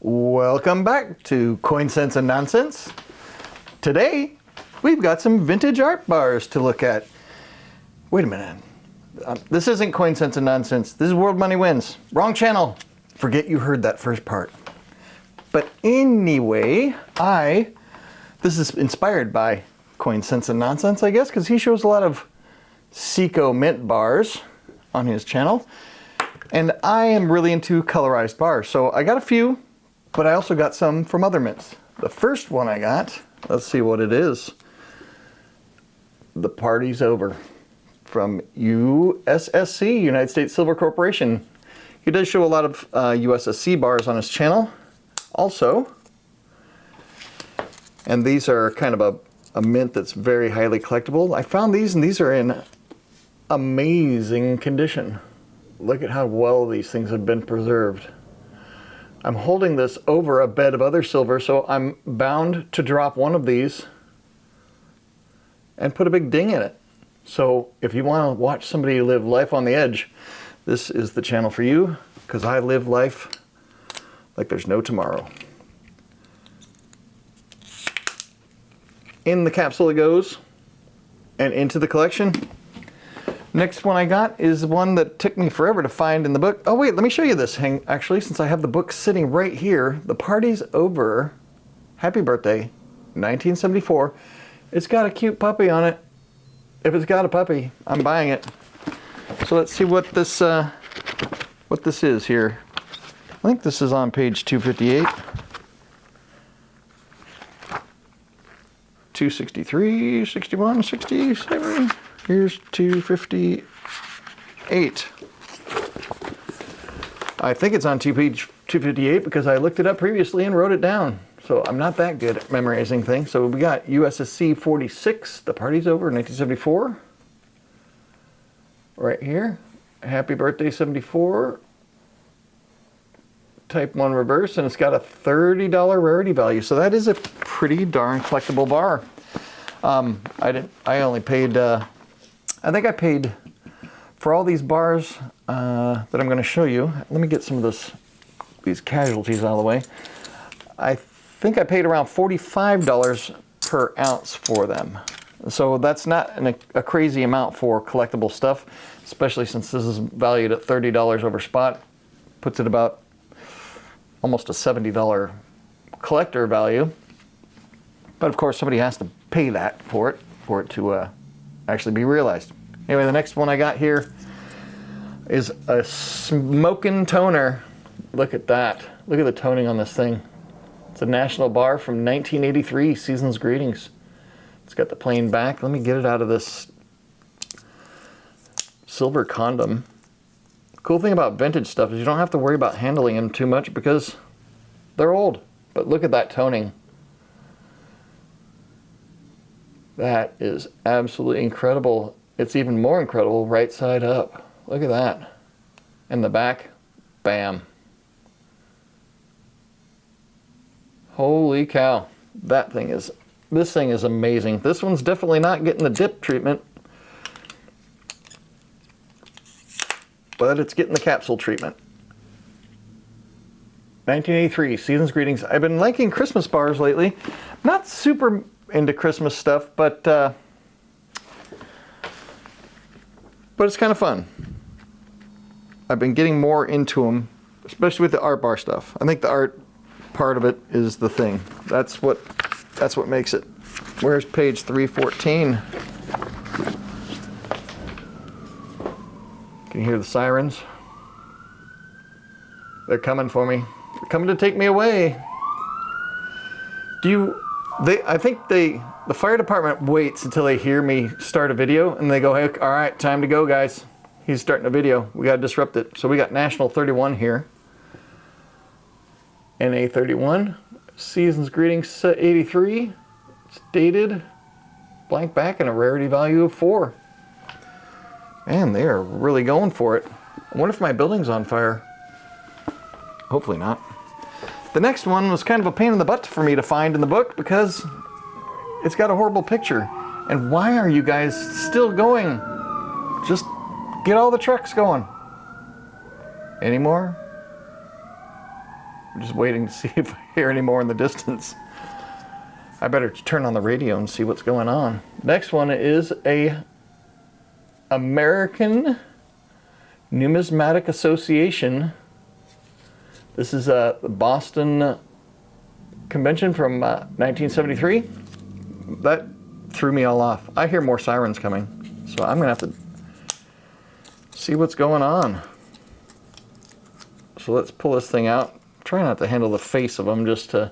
Welcome back to Coin Sense and Nonsense. Today, we've got some vintage art bars to look at. Wait a minute. This isn't Coin Sense and Nonsense. This is World Money Wins. Wrong channel. Forget you heard that first part. But anyway, this is inspired by Coin Sense and Nonsense, I guess, because he shows a lot of Seco mint bars on his channel. And I am really into colorized bars. So I got a few, but I also got some from other mints. The first one I got, let's see what it is. The Party's Over from USSC, United States Silver Corporation. He does show a lot of USSC bars on his channel also. And these are kind of a mint that's very highly collectible. I found these, and these are in amazing condition. Look at how well these things have been preserved. I'm holding this over a bed of other silver, so I'm bound to drop one of these and put a big ding in it. So if you want to watch somebody live life on the edge, this is the channel for you, because I live life like there's no tomorrow. In the capsule it goes, and into the collection. Next one I got is one that took me forever to find in the book. Oh wait, let me show you this, actually, since I have the book sitting right here. The Party's Over, Happy Birthday, 1974. It's got a cute puppy on it. If it's got a puppy, I'm buying it. So let's see what this is here. I think this is on page 258. 263, 61, 67. Here's 258. I think it's on page 258 because I looked it up previously and wrote it down. So I'm not that good at memorizing things. So we got USSC 46, The Party's Over, 1974. Right here. Happy Birthday 74. Type 1 reverse, and it's got a $30 rarity value. So that is a pretty darn collectible bar. I only paid, I think I paid for all these bars that I'm going to show you. Let me get some of these casualties out of the way. I think I paid around $45 per ounce for them. So that's not a crazy amount for collectible stuff, especially since this is valued at $30 over spot. Puts it about almost a $70 collector value. But of course, somebody has to pay that for it to actually be realized. Anyway, the next one I got here is a smoking toner. Look at that. Look at the toning on this thing. It's a national bar from 1983, Season's Greetings. It's got the plain back. Let me get it out of this silver condom. The cool thing about vintage stuff is you don't have to worry about handling them too much because they're old. But look at that toning. That is absolutely incredible. It's even more incredible right side up. Look at that. And the back, bam. Holy cow. This thing is amazing. This one's definitely not getting the dip treatment, but it's getting the capsule treatment. 1983, Season's Greetings. I've been liking Christmas bars lately. Not super into Christmas stuff, but it's kind of fun. I've been getting more into them, especially with the art bar stuff. I think the art part of it is the thing. That's what makes it. Where's page 314? Can you hear the sirens? They're coming for me. They're coming to take me away. I think the fire department waits until they hear me start a video and they go, hey, all right, time to go, guys. He's starting a video. We got to disrupt it. So we got National 31 here. NA 31. Season's Greetings 83. It's dated. Blank back and a rarity value of 4. Man, they are really going for it. I wonder if my building's on fire. Hopefully not. The next one was kind of a pain in the butt for me to find in the book because it's got a horrible picture. And why are you guys still going? Just get all the trucks going. Any more? I'm just waiting to see if I hear any more in the distance. I better turn on the radio and see what's going on. Next one is a American Numismatic Association. This is the Boston Convention from 1973. That threw me all off. I hear more sirens coming, so I'm gonna have to see what's going on. So let's pull this thing out. Try not to handle the face of them just to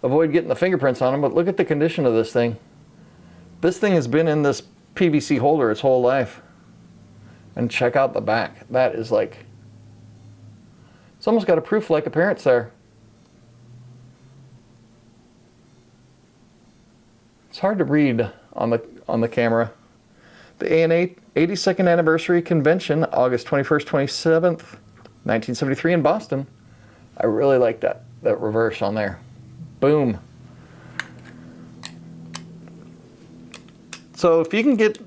avoid getting the fingerprints on them, but look at the condition of this thing. This thing has been in this PVC holder its whole life. And check out the back. That is like, it's almost got a proof-like appearance there. It's hard to read on the camera. The ANA 82nd Anniversary Convention, August 21st, 27th, 1973 in Boston. I really like that reverse on there. Boom. So if you can get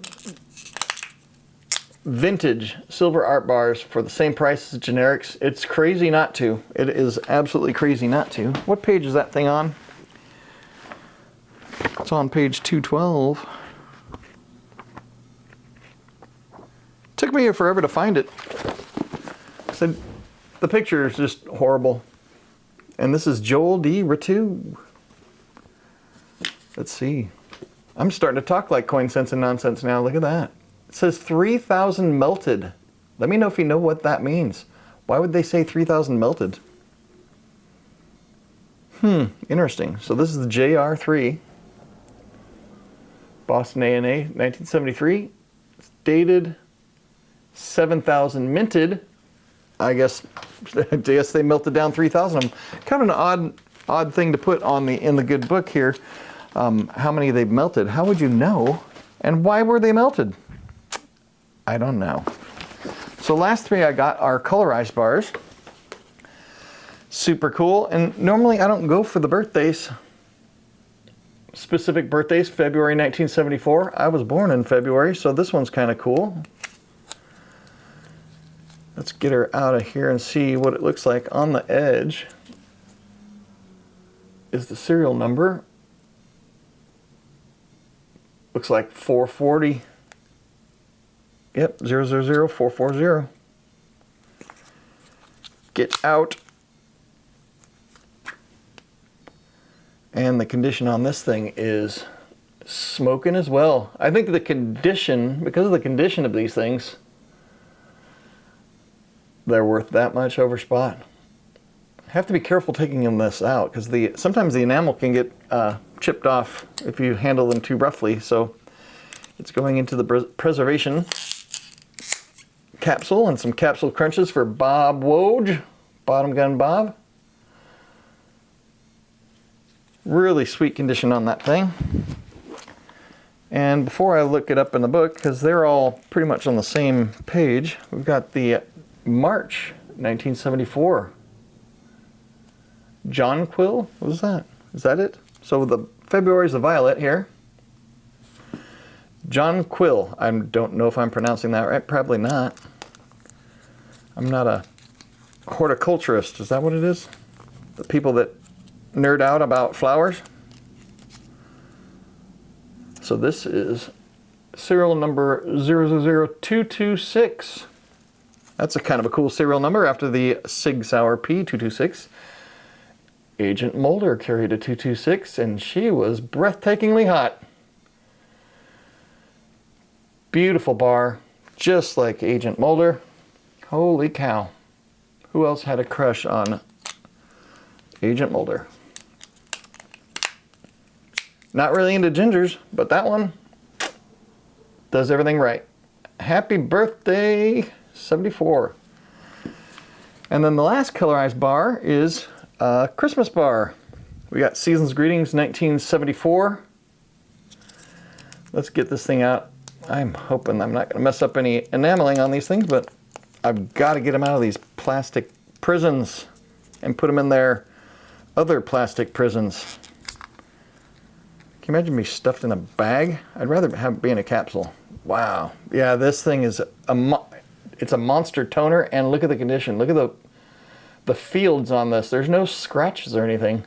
vintage silver art bars for the same price as generics, it's crazy not to. It is absolutely crazy not to. What page is that thing on? It's on page 212. Took me forever to find it. So the picture is just horrible. And this is Joel D. Ritu. Let's see. I'm starting to talk like Coin Sense and Nonsense now. Look at that. It says 3,000 melted. Let me know if you know what that means. Why would they say 3,000 melted? Interesting. So this is the JR3. Boston ANA, 1973. It's dated 7,000 minted. I guess they melted down 3,000 of them. Kind of an odd thing to put on in the good book here. How many they've melted. How would you know? And why were they melted? I don't know. So last three I got are colorized bars. Super cool. And normally I don't go for the birthdays. Specific birthdays, February 1974. I was born in February, so this one's kind of cool. Let's get her out of here and see what it looks like. On the edge is the serial number. Looks like 440. Yep, 000440. Get out. And the condition on this thing is smoking as well. I think the condition, because of the condition of these things, they're worth that much over spot. Have to be careful taking this out because sometimes the enamel can get chipped off if you handle them too roughly. So it's going into the preservation capsule and some capsule crunches for Bob Woj, Bottom Gun Bob. Really sweet condition on that thing. And before I look it up in the book, because they're all pretty much on the same page, we've got the March 1974 John Quill. What is that? Is that it? So the February is the violet here. John Quill. I don't know if I'm pronouncing that right. Probably not. I'm not a horticulturist. Is that what it is? The people that nerd out about flowers. So this is serial number 000226. That's a kind of a cool serial number after the Sig Sauer P226. Agent Mulder carried a 226 and she was breathtakingly hot. Beautiful bar, just like Agent Mulder. Holy cow. Who else had a crush on Agent Mulder? Not really into gingers, but that one does everything right. Happy birthday, 74. And then the last colorized bar is a Christmas bar. We got Season's Greetings 1974. Let's get this thing out. I'm hoping I'm not going to mess up any enameling on these things, but I've got to get them out of these plastic prisons and put them in their other plastic prisons. Can you imagine me stuffed in a bag? I'd rather have it be in a capsule. Wow. Yeah, this thing is it's a monster toner, and look at the condition. Look at the the fields on this. There's no scratches or anything.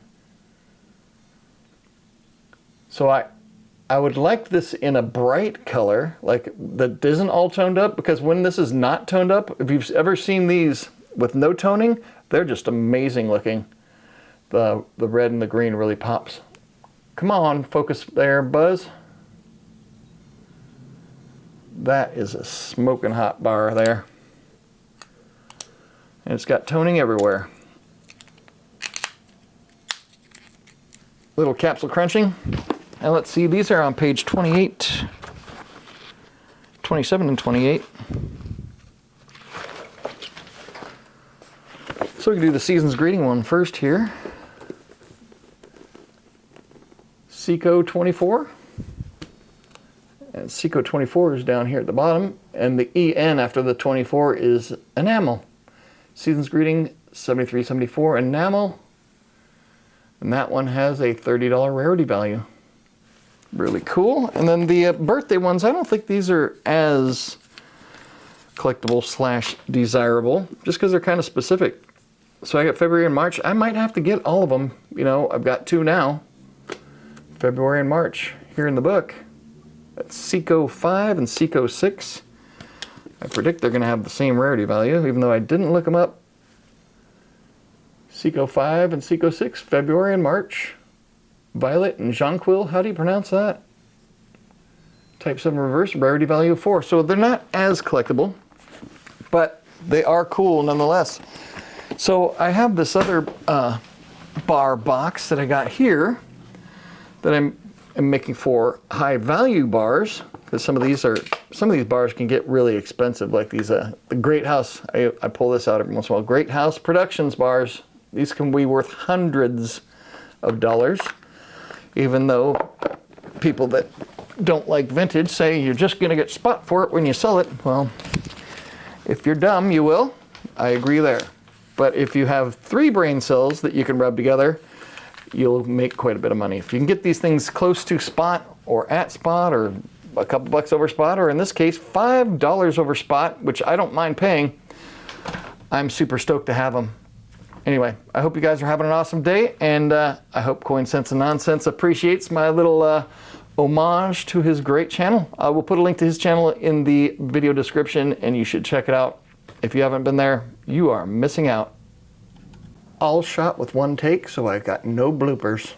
So I would like this in a bright color, like that isn't all toned up, because when this is not toned up, if you've ever seen these with no toning, they're just amazing looking. The red and the green really pops. Come on, focus there, Buzz. That is a smoking hot bar there. And it's got toning everywhere. Little capsule crunching. And let's see, these are on page 28, 27 and 28. So we can do the season's greeting one first here. Seco 24. And Seco 24 is down here at the bottom. And the EN after the 24 is enamel. Season's greeting 73.74 enamel. And that one has a $30 rarity value. Really cool. And then the birthday ones, I don't think these are as collectible slash desirable, just because they're kind of specific. So I got February and March. I might have to get all of them. You know, I've got two now. February and March here in the book. That's Seco 5 and Seco 6. I predict they're going to have the same rarity value, even though I didn't look them up. Seco 5 and Seco 6, February and March. Violet and Jonquil, how do you pronounce that? Type 7 reverse, rarity value of 4. So they're not as collectible, but they are cool nonetheless. So I have this other bar box that I got here that I'm making for high value bars, because some of these bars can get really expensive, like these the Great House. I pull this out every once in a while. Great House Productions bars. These can be worth hundreds of dollars. Even though people that don't like vintage say you're just going to get spot for it when you sell it. Well, if you're dumb, you will. I agree there. But if you have 3 brain cells that you can rub together, you'll make quite a bit of money. If you can get these things close to spot or at spot or a couple bucks over spot, or in this case, $5 over spot, which I don't mind paying, I'm super stoked to have them. Anyway, I hope you guys are having an awesome day, and I hope Coin Sense and Nonsense appreciates my little homage to his great channel. I will put a link to his channel in the video description, and you should check it out. If you haven't been there, you are missing out. All shot with one take, so I got no bloopers.